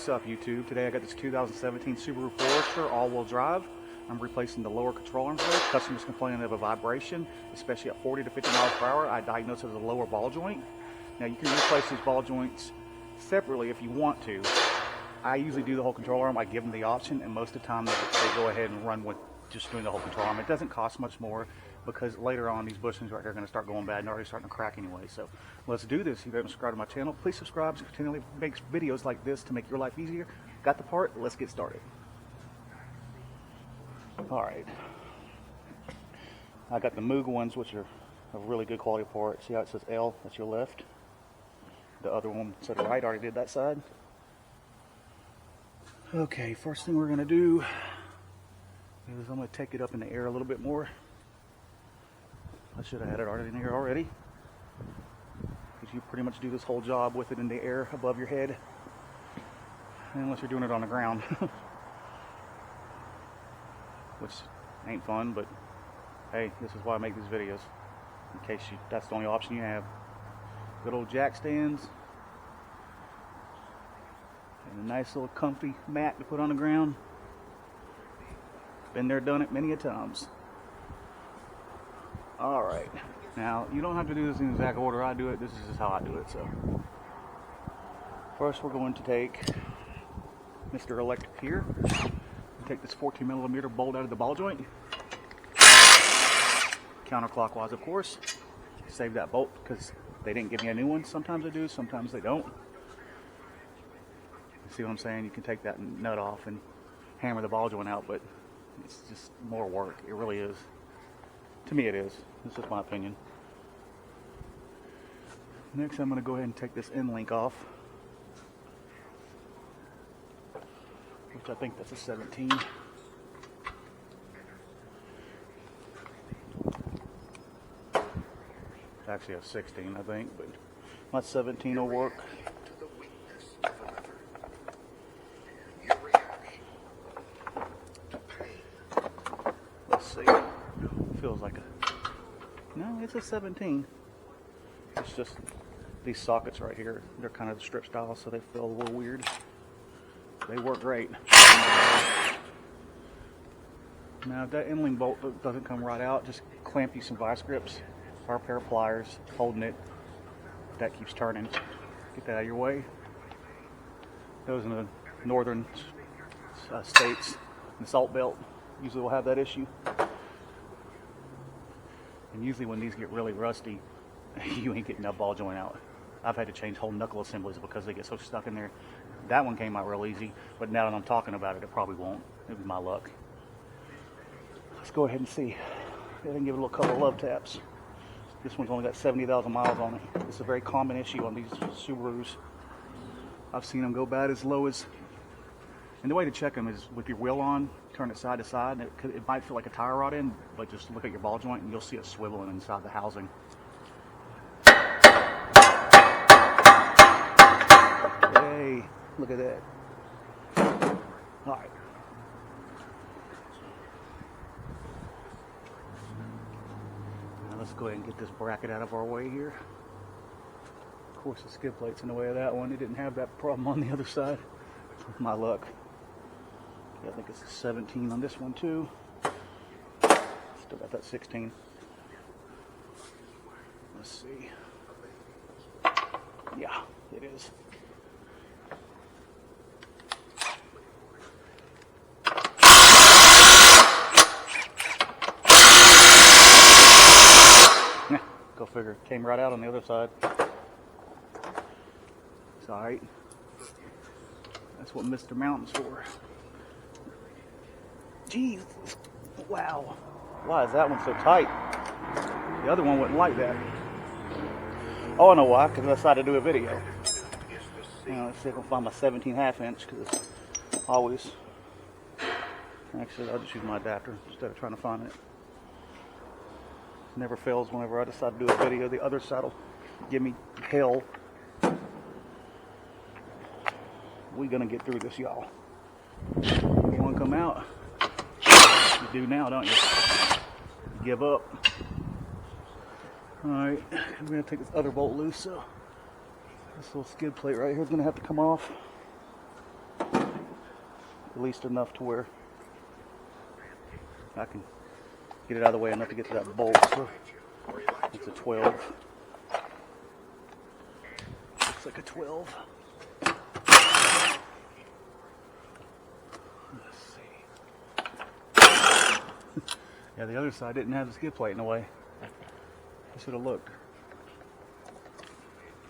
What's up, YouTube? Today I got this 2017 Subaru Forester all-wheel drive. I'm replacing the lower control arm blade. Customers complaining of a vibration, especially at 40 to 50 miles per hour. I diagnosed it as a lower ball joint. Now you can replace these ball joints separately if you want to. I usually do the whole control arm. I give them the option, and most of the time they go ahead and run with just doing the whole control arm. It doesn't cost much more because later on these bushings right here are going to start going bad and already starting to crack anyway. So let's do this. If you haven't subscribed to my channel, please subscribe. I continually make videos like this to make your life easier. Got the part? Let's get started. All right. I got the Moog ones, which are a really good quality part. See how it says L? That's your left. The other one to the right, already did that side. Okay, first thing we're going to do is I'm going to take it up in the air a little bit more. I should have had it already in the air already, because you pretty much do this whole job with it in the air above your head, unless you're doing it on the ground, which ain't fun, but hey, this is why I make these videos, in case that's the only option you have. Good old jack stands, and a nice little comfy mat to put on the ground. Been there, done it many a times. Alright, now you don't have to do this in the exact order I do it, this is just how I do it. So first we're going to take Mr. Electric here, and take this 14mm bolt out of the ball joint, counterclockwise of course. Save that bolt because they didn't give me a new one. Sometimes they do, sometimes they don't. See what I'm saying? You can take that nut off and hammer the ball joint out, but it's just more work. It really is. To me it is. This is my opinion. Next I'm going to go ahead and take this end link off, which I think that's a 17. It's actually a 16 I think, but my 17 will work. Feels like no, it's a 17. It's just these sockets right here, they're kind of the strip style, so they feel a little weird. They work great. Now if that end-link bolt doesn't come right out, just clamp you some vice grips or a pair of pliers holding it. That keeps turning. Get that out of your way. Those in the northern states, the salt belt, usually will have that issue. And usually when these get really rusty, you ain't getting that ball joint out. I've had to change whole knuckle assemblies because they get so stuck in there. That one came out real easy, but now that I'm talking about it, it probably won't. It was my luck. Let's go ahead and see. Go ahead and give it a little couple of love taps. This one's only got 70,000 miles on it. It's a very common issue on these Subarus. I've seen them go bad as low as... And the way to check them is with your wheel on, turn it side to side. It might feel like a tire rod in, but just look at your ball joint and you'll see it swiveling inside the housing. Hey, look at that. Alright. Now let's go ahead and get this bracket out of our way here. Of course the skid plate's in the way of that one. It didn't have that problem on the other side. My luck. I think it's a 17 on this one too. Still got that 16. Let's see. Yeah, it is. Yeah, go figure. Came right out on the other side. It's alright. That's what Mr. Mountain's for. Jeez, wow. Why is that one so tight? The other one wouldn't like that. Oh, I know why, because I decided to do a video. Now, let's see if I can find my 17.5 inch, because always, actually I'll just use my adapter instead of trying to find it. Never fails whenever I decide to do a video. The other side will give me hell. We're gonna get through this, y'all. You wanna come out? You do now, don't you? You give up. Alright, we're going to take this other bolt loose, so this little skid plate right here is going to have to come off. at least enough to where I can get it out of the way enough to get to that bolt. So it's a 12. Looks like a 12. Let's see. Yeah, the other side didn't have the skid plate in the way. I should have looked.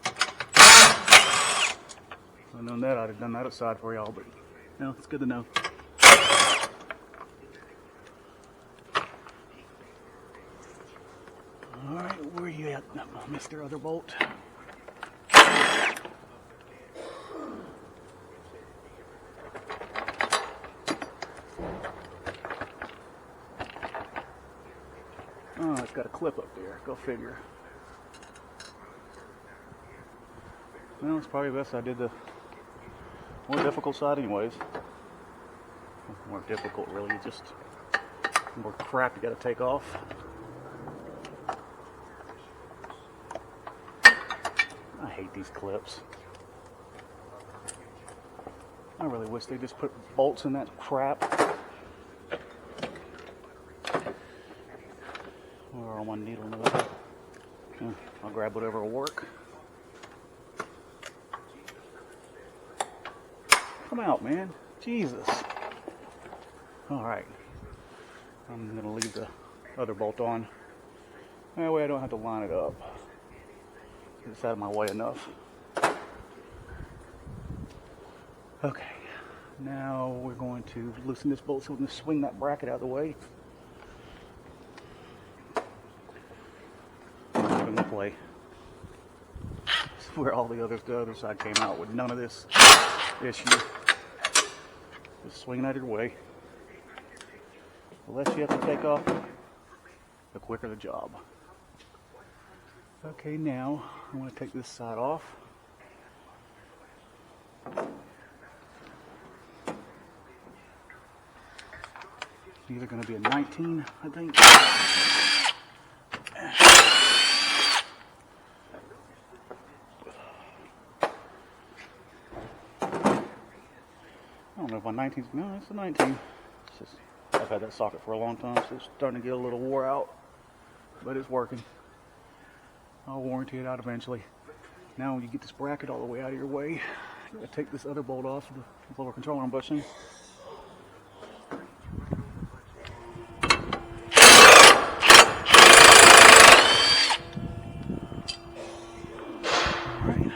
If I'd known that, I'd have done that outside for y'all, but no, it's good to know. Alright, where are you at, Mr. Other Bolt? Oh, it's got a clip up there. Go figure. Well, it's probably best I did the more difficult side anyways. More difficult, really. Just more crap you got to take off. I hate these clips. I really wish they just put bolts in that crap. Or on one needle nose. Yeah, I'll grab whatever will work. Come out, man. Jesus. Alright. I'm going to leave the other bolt on. That way I don't have to line it up. It's out of my way enough. Okay. Now we're going to loosen this bolt so we can swing that bracket out of the way. Even the play. This is where all the other side came out with none of this issue. Just swing it out of your way. The less you have to take off, the quicker the job. Okay, now I'm going to take this side off. It's either going to be a 19, I think. I don't know if my 19's, no, it's a 19. It's just, I've had that socket for a long time, so it's starting to get a little wore out, but it's working. I'll warranty it out eventually. Now when you get this bracket all the way out of your way, you gotta take this other bolt off the lower control arm bushing. Alright.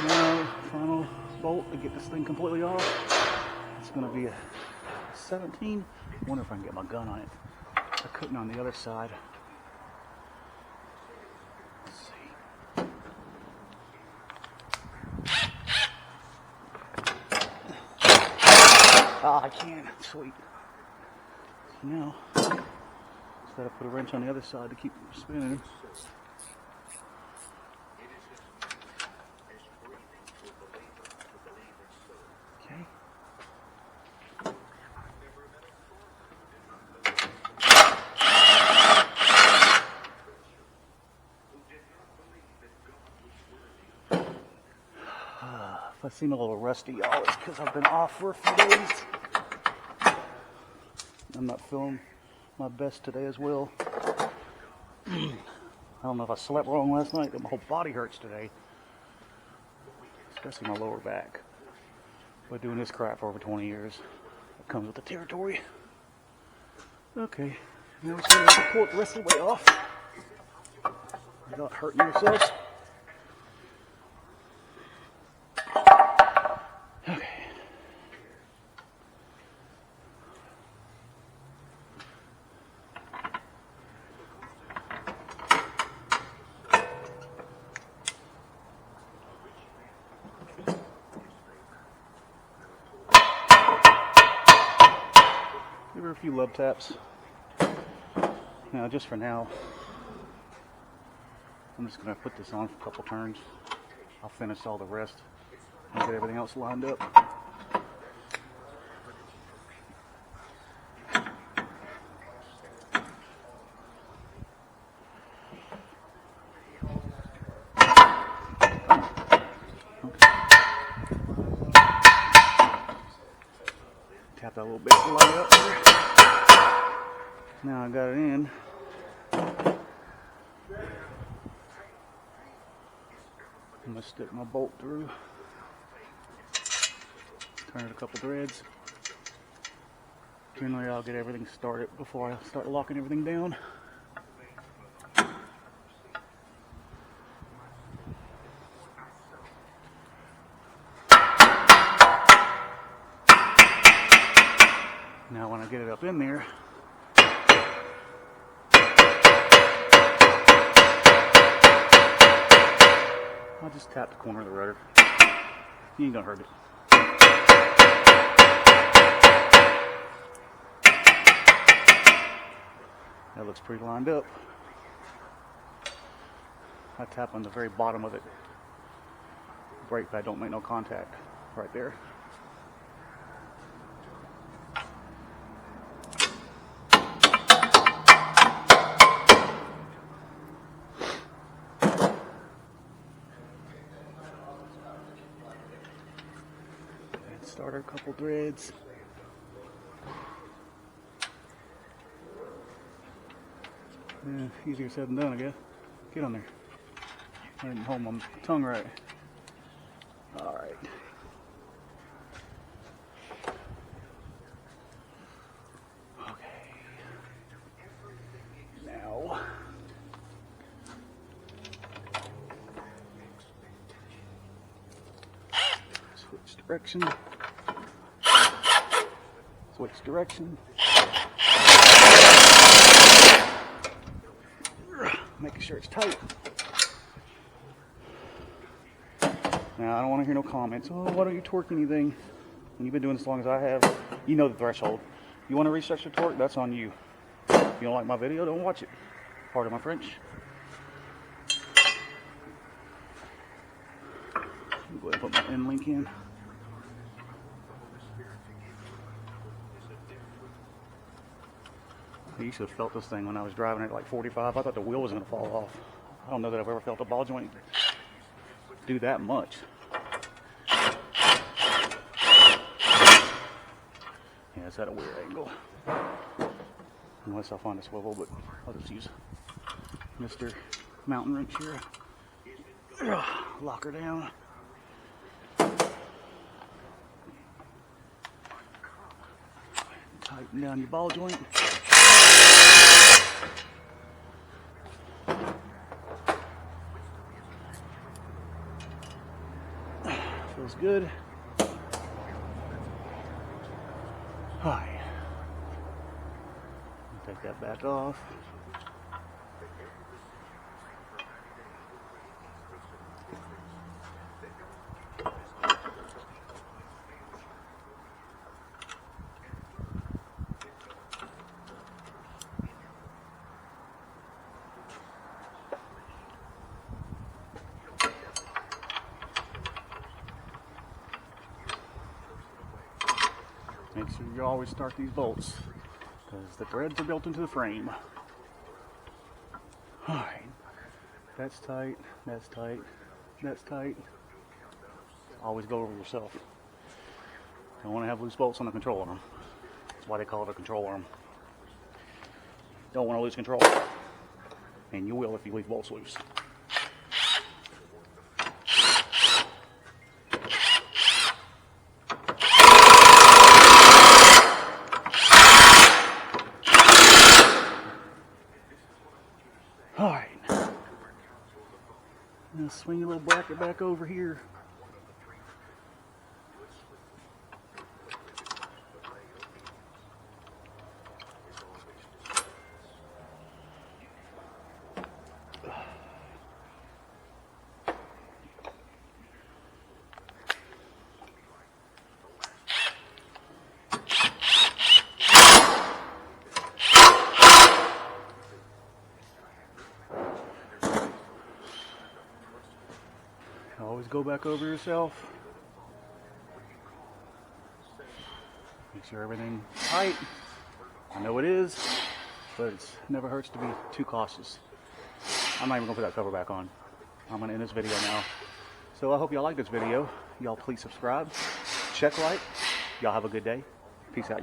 Now, final bolt to get this thing completely off. It's going to be a 17. I wonder if I can get my gun on it. I couldn't on the other side. Let's see. Ah, I can. Sweet. Now, just got to put a wrench on the other side to keep spinning. Okay. If I seem a little rusty, y'all, it's because I've been off for a few days. I'm not feeling my best today as well. I don't know if I slept wrong last night, but my whole body hurts today. Especially my lower back. But doing this crap for over 20 years, it comes with the territory. Okay, now we're just going to pull it the rest of the way off without hurting yourselves. Okay. Give her a few love taps. Now, just for now, I'm just going to put this on for a couple turns. I'll finish all the rest and get everything else lined up. Tap that a little bit to line it up here. Now I got it in. I'm gonna stick my bolt through. Turn it a couple threads. Generally, I'll get everything started before I start locking everything down. Now when I get it up in there, I'll just tap the corner of the rotor. You ain't gonna hurt it. That looks pretty lined up. I tap on the very bottom of it. Brake pad don't make no contact right there. Start a couple threads. Yeah, easier said than done, I guess. Get on there. I didn't hold my tongue right. All right. Okay. Now. Switch direction. Switch direction. Making sure it's tight. Now, I don't want to hear no comments. Oh, why don't you torque anything? When you've been doing this as long as I have, you know the threshold. You want to research the torque? That's on you. If you don't like my video, don't watch it. Pardon my French. Go ahead and put my end link in. I used to have felt this thing when I was driving at like 45. I thought the wheel was going to fall off. I don't know that I've ever felt a ball joint do that much. Yeah, it's at a weird angle. Unless I find a swivel, but I'll just use Mr. Mountain Wrench here. Lock her down. Tighten down your ball joint. Feels good. Alright. Take that back off. Make sure you always start these bolts because the threads are built into the frame. Alright, that's tight, that's tight, that's tight. Always go over yourself. Don't want to have loose bolts on the control arm. That's why they call it a control arm. Don't want to lose control. And you will if you leave bolts loose. Alright, now swing your little bracket back over here. Always go back over yourself. Make sure everything's tight. I know it is, but it never hurts to be too cautious. I'm not even gonna put that cover back on. I'm gonna end this video now. So I hope y'all like this video. Y'all please subscribe, check like. Y'all have a good day. Peace out.